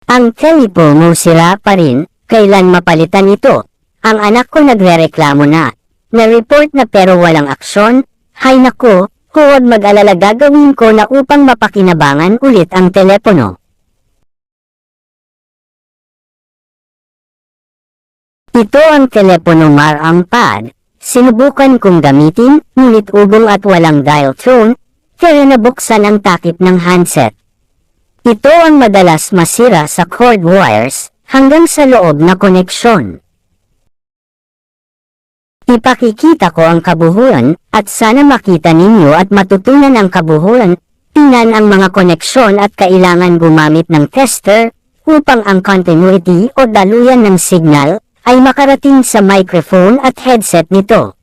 Ang telepono mo sira pa rin, kailan mapalitan ito? Ang anak ko nagrereklamo na. Na-report na pero walang aksyon. Hay nako, huwag mag-alala, gagawin ko na upang mapakinabangan ulit ang telepono. Ito ang telepono marang pad. Sinubukan kong gamitin, ngunit ugong at walang dial tone, kaya nabuksan ang takip ng handset. Ito ang madalas masira sa cord wires, hanggang sa loob na koneksyon. Ipakikita ko ang kabuhuan, at sana makita ninyo at matutunan ang kabuhuan. Tingnan ang mga koneksyon at kailangan gumamit ng tester, upang ang continuity o daluyan ng signal, ay makarating sa microphone at headset nito.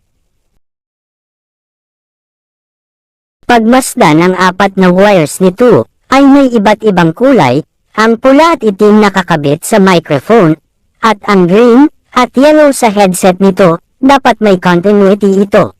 Pagmasdan ang apat na wires nito, ay may iba't ibang kulay, ang pula at itim nakakabit sa microphone, at ang green at yellow sa headset nito, dapat may continuity ito.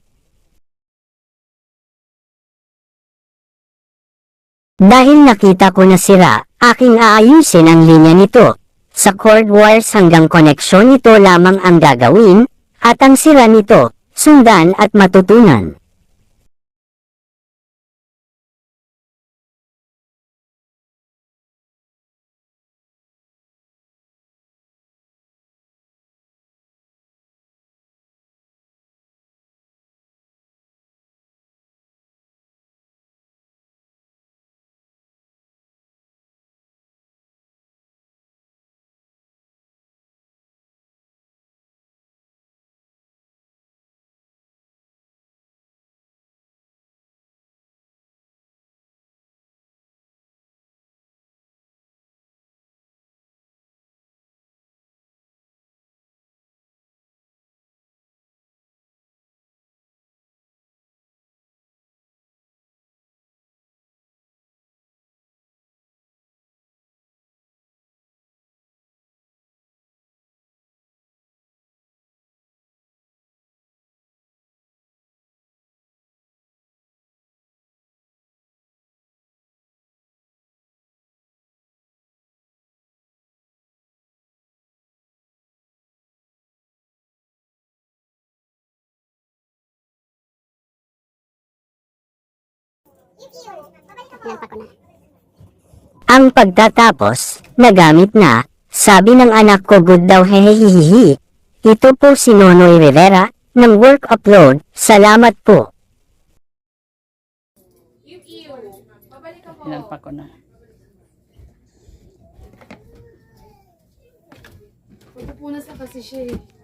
Dahil nakita ko na sira, aking aayusin ang linya nito. Sa cord wires hanggang koneksyon ito lamang ang gagawin, at ang sira nito, sundan at matutunan. Ang pagtatapos, nagamit na, sabi ng anak ko, good daw, hehehehe. Ito po si Nonoy Rivera, ng Work Upload, salamat po. Inalpa ko na. Pupunas na kasi siya eh.